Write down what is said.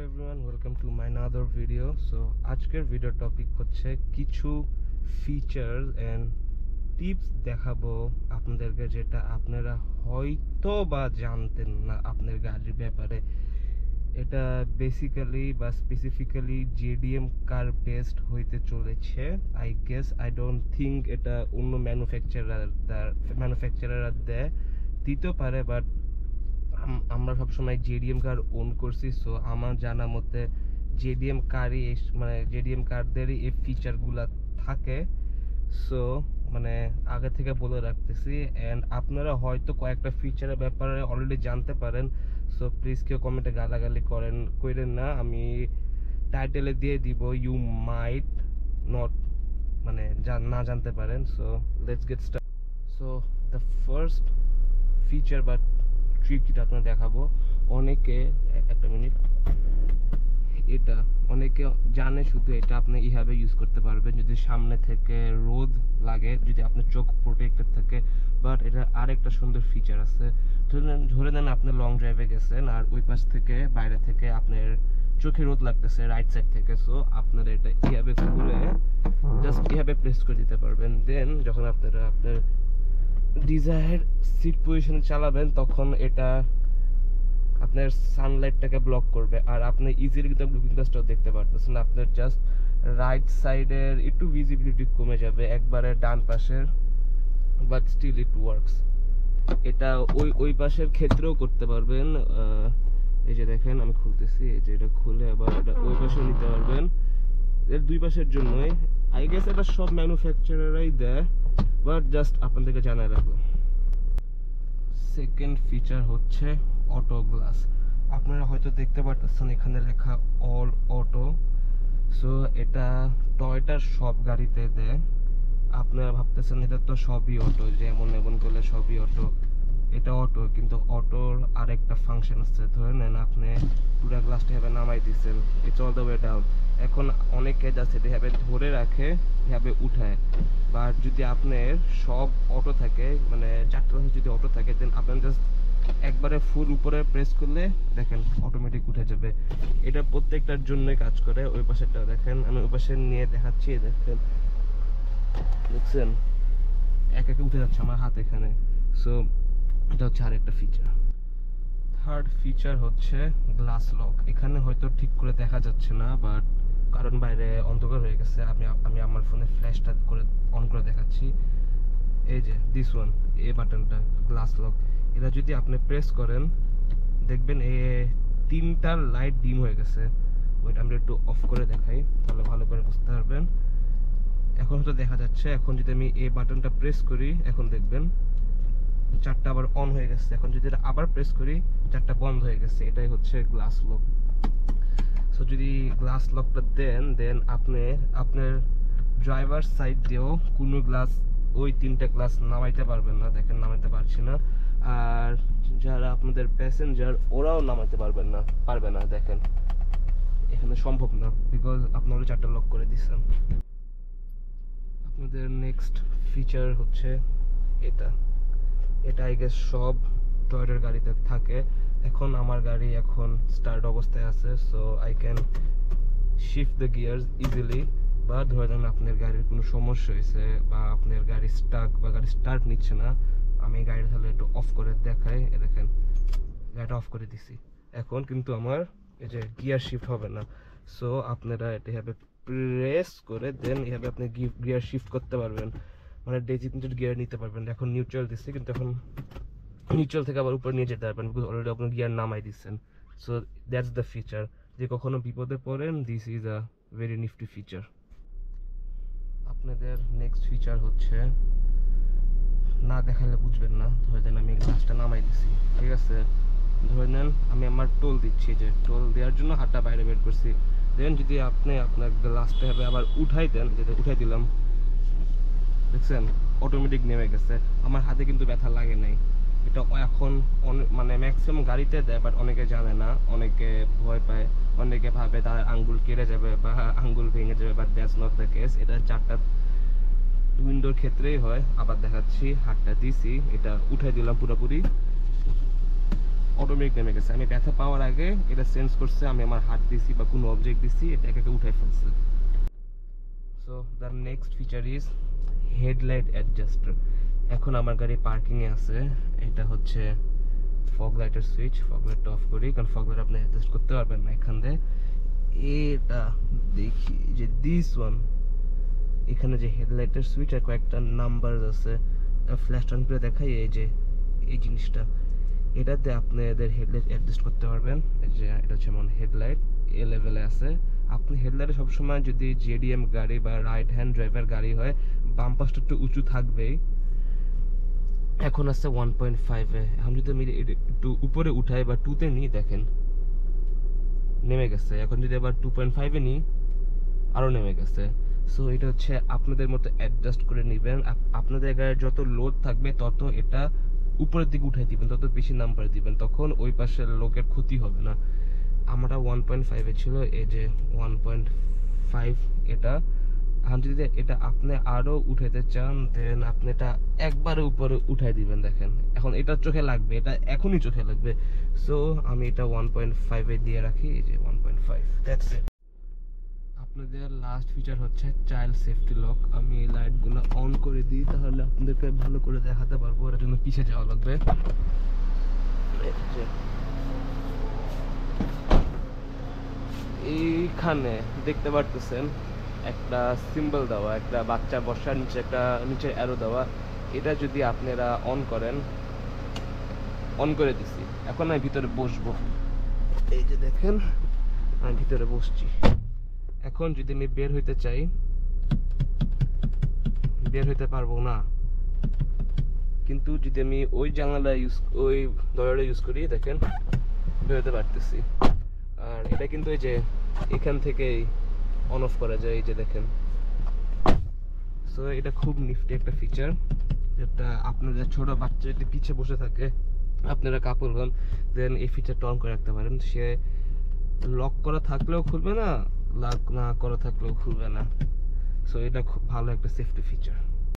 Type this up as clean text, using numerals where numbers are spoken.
everyone, welcome to my another video. So আজকের video topic হচ্ছে কিছু ফিচার্স এন্ড টিপস দেখাবো আপনাদেরকে, যেটা আপনারা হয়তো বা জানতেন না আপনার গাড়ির ব্যাপারে। এটা বেসিক্যালি বা স্পেসিফিক্যালি জেডিএম কার বেসড হইতে চলেছে। আই ডোন্ট থিঙ্ক এটা অন্য ম্যানুফ্যাকচারাররা দিতে পারে, বাট আমরা সবসময় জেডিএম কার ওন করছি। সো আমার জানা মতে জেডিএম কারই মানে জেডিএম কারদেরই এই ফিচারগুলো থাকে। সো মানে আগে থেকে বলে রাখতেছি, অ্যান্ড আপনারা হয়তো কয়েকটা ফিচারের ব্যাপারে অলরেডি জানতে পারেন। সো প্লিজ কেউ কমেন্টে গালাগালি করেন না। আমি টাইটেলে দিয়ে দিব ইউ মাইট নট মানে না জানতে পারেন। So let's get start. So the first feature বা ট্রিক যেটা আপনার দেখাবো, অনেকে একটা মিনিট, এটা অনেকে জানে শুধু এটা আপনি এইভাবে ইউজ করতে পারবেন যদি সামনে থেকে রোদ লাগে, যদি আপনার চোখ প্রোটেক্টেড থাকে। বাট এটা আরেকটা সুন্দর ফিচার আছে। ধরে নেন আপনি লং ড্রাইভে গেছেন আর ওই পাশ থেকে বাইরে থেকে আপনার চোখে রোদ লাগতেছে রাইট সাইড থেকে। সো আপনারা এটা এইভাবে খুলে জাস্ট এইভাবে প্রেস করে দিতে পারবেন। দেন যখন আপনারা আপনার ডিজায়ার সিট পজিশনে চালাবেন তখন এটা আপনার সানলাইটটাকে ব্লক করবে, আর আপনি ইজিলি কিন্তু লুকিং গ্লাসটাও দেখতে পারতেছেন। আপনার জাস্ট রাইট সাইডের একটু ভিজিবিলিটি কমে যাবে একবারে ডান পাশের, বাট স্টিল ইট ওয়ার্কস। এটা ওই পাশের ক্ষেত্রেও করতে পারবেন। এই যে দেখেন আমি খুলতেছি, এই যে এটা খুলে আবার এটা ওই পাশেও নিতে পারবেন। এর দুই পাশের জন্যই আই গেস এটা সব ম্যানুফ্যাকচারাররাই দেয়, বাট জাস্ট আপনাদেরকে জানাই রাখবো। সেকেন্ড ফিচার হচ্ছে অটো গ্লাস। আপনারা হয়তো দেখতে পারতেছেন এখানে লেখা অল অটো। সো এটা টয়োটার সব গাড়িতে দেয়। আপনারা ভাবতেছেন এটা তো সবই অটো, যেমন এমন করলে সবই অটো। এটা অটো, কিন্তু অটোর আরেকটা ফাংশন আছে। ধরে নেন আপনি পুরো গ্লাসটা এভাবে নামাই দিচ্ছেন, it's all the way down. এখন অনেকে জাস্ট এটা এভাবে ধরে রাখে, এভাবে উঠায়। বা যদি আপনার সব অটো থাকে, মানে চারটা যদি অটো থাকে, দেন আপনার জাস্ট একবারে ফুল উপরে প্রেস করলে দেখেন অটোমেটিক উঠে যাবে। এটা প্রত্যেকটার জন্যই কাজ করে। ওই পাশেরটা দেখেন, আমি ওই পাশে নিয়ে দেখাচ্ছি, দেখেন দেখছেন এক একে উঠে যাচ্ছে আমার হাত এখানে। সো এটা হচ্ছে আরেকটা ফিচার। থার্ড ফিচার হচ্ছে গ্লাস লক। এখানে হয়তো ঠিক করে দেখা যাচ্ছে না, বাট কারণ বাইরে অন্ধকার হয়ে গেছে, আমি আমার ফোনে ফ্ল্যাশটা করে অন করে দেখাচ্ছি। এই যে দিস ওয়ান, এই বাটনটা গ্লাস লক, এটা যদি আপনি প্রেস করেন দেখবেন এই তিনটা লাইট ডিম হয়ে গেছে। ওইটা আমরা একটু অফ করে দেখাই, তাহলে ভালো করে বুঝতে পারবেন। এখন হয়তো দেখা যাচ্ছে। এখন যদি আমি এই বাটনটা প্রেস করি, এখন দেখবেন চারটা আবার অন হয়ে গেছে। এখন যদি এটা আবার প্রেস করি, চারটা বন্ধ হয়ে গেছে। এটাই হচ্ছে গ্লাস লক। সো যদি গ্লাস লকটা দেন আপনি আপনার ড্রাইভার সাইড দিয়েও কোনো গ্লাস, ওই তিনটা গ্লাস নামাইতে পারবেন না। দেখেন নামাইতে পারছি না। আর যারা আপনাদের প্যাসেঞ্জার ওরাও নামাইতে পারবে না। দেখেন এখানে সম্ভব না, বিকজ আপনারা চারটা লক করে দিচ্ছেন। আপনাদের নেক্সট ফিচার হচ্ছে এটা আই গেস সব টয়োটার গাড়িতে থাকে। এখন আমার গাড়ি এখন স্টার্ট অবস্থায় আছে, so I can shift the gears easily. বা ধরেন আপনার গাড়ির কোনো সমস্যা হয়েছে, বা আপনার গাড়ি স্টাক বা গাড়ি স্টার্ট নিচ্ছে না, আমি গাড়িটা তাহলে একটু অফ করে দেখাই। দেখেন গাড়িটা অফ করে দিছি, এখন কিন্তু আমার এই যে গিয়ার শিফট হবে না। সো আপনারা এটা এভাবে প্রেস করে দেন এভাবে আপনি গিয়ার শিফট করতে পারবেন, মানে ডেজিগনেটেড গিয়ার নিতে পারবেন। এখন নিউট্রাল দিচ্ছি, কিন্তু এখন নিউট্রাল থেকে আবার উপরে নিয়ে যেতে পারবেন, বিকজ অলরেডি আপনার গিয়ার নামাই দিচ্ছেন। So that's the feature. যে কখনো বিপদে পড়েন, this is a very Nifty feature. আপনাদের নেক্সট ফিচার হচ্ছে, না দেখালে বুঝবেন না। ধরে দেন আমি গ্লাসটা নামাই দিছি, ঠিক আছে। ধরে নেন আমি আমার টোল দিচ্ছি, যে টোল দেওয়ার জন্য হাতটা বাইরে বের করছি। দেন যদি আপনি আপনার গ্লাসটা হবে আবার উঠাই দেন, যেটা উঠাই দিলাম, দেখছেন অটোমেটিক নেমে গেছে। আমার হাতে কিন্তু ব্যথা লাগে নাই। এটা এখন মানে ম্যাক্সিমাম গাড়িতে দেয়, বাট অনেকে জানে না, অনেকে ভয় পায়, অনেকে ভাবে তার আঙ্গুল কেটে যাবে বা আঙ্গুল ভেঙে যাবে, but that's not the case. এটা চারটা উইন্ডোর ক্ষেত্রেই হয়। আবার দেখাচ্ছি, হাতটা দিছি, এটা উঠাই দিলাম পুরোপুরি, অটোমেটিক নেমে গেছে। আমি ব্যথা পাওয়ার আগে এটা সেন্স করছে আমি আমার হাত দিছি বা কোনো অবজেক্ট দিছি, এটা একে উঠাই ফেলছে। So the next feature is headlight adjuster. এখন আমার গাড়ি পার্কিংয়ে আছে, এটা হচ্ছে ফগ লাইটের সুইচ। ফগ লাইটটা অফ করি, কারণ ফগ লাইট আপনি অ্যাডজাস্ট করতে পারবেন না এখান দিয়ে। এটা দেখি যে দিস ওয়ান, এখানে যে হেডলাইটের সুইচ আর কয়েকটা নাম্বার আছে, ফ্ল্যাশ টান করে দেখাই, এই যে এই জিনিসটা, এটাতে আপনাদের হেডলাইট অ্যাডজাস্ট করতে পারবেন। এই যে এটা হচ্ছে যেমন হেডলাইট এ লেভেলে আছে। আপনি হেডলাইটে সবসময় যদি জেডিএম গাড়ি বা রাইট হ্যান্ড ড্রাইভার গাড়ি হয়, বাম পাশটা একটু উঁচু থাকবেই। এখন আছে 1.5-এ। এখন যদি আমি একটু উপরে উঠাই বা 2-তে নিই, দেখেন নেমে গেছে। এখন যদি আবার 2.5-এ নিই, আরও নেমে গেছে। সো এটা হচ্ছে আপনাদের মতো অ্যাডজাস্ট করে নেবেন। আপনাদের গাড়ির যত লোড থাকবে তত এটা উপরের দিকে উঠাই দিবেন, তত বেশি নাম্বার দিবেন, তখন ওই পাশের লোকের ক্ষতি হবে না। আমরা 1.5-এ ছিল, এই যে 1.5 এটা। এখন যদি এটা আপনি আরো উঠাইতে চান, দেন আপনি এটা একবারে উপরে উঠাই দিবেন। দেখেন এখন এটা চোখে লাগবে, এটা এখনই চোখে লাগবে। সো আমি এটা 1.5-এ দিয়ে রাখি, এই যে 1.5, দ্যাটস ইট। আপনাদের লাস্ট ফিচার হচ্ছে চাইল্ড সেফটি লক। আমি লাইটগুলো অন করে দিই, তাহলে আপনাদেরকে ভালো করে দেখাতে পারবো। এর জন্য পিছে যাওয়া লাগবে। এইখানে দেখতে পারতেছেন একটা সিম্বল দেওয়া, একটা বাচ্চা বসার নিচে একটা নিচে অ্যারো দেওয়া। এটা যদি আপনারা অন করেন, অন করে দিছি, এখন আমি ভিতরে বসবো। এই যে দেখেন আমি ভিতরে বসছি। এখন যদি আমি বের হইতে চাই, বের হইতে পারবো না। কিন্তু যদি আমি ওই জানালা ওই দরজাটা ইউজ করি, দেখেন বের হতে পারতেছি। আর এটা কিন্তু এই যে এখান থেকেই অন অফ করা যায়, এই যে দেখেন। সো এটা খুব নিফটি একটা ফিচার, যেটা আপনাদের ছোট বাচ্চা যদি পিছে বসে থাকে, আপনারা কাপড় হন, দেন এই ফিচারটা অন করে রাখতে পারেন। সে লক করা থাকলেও খুলবে না, লক না করা থাকলেও খুলবে না। সো এটা খুব ভালো একটা সেফটি ফিচার।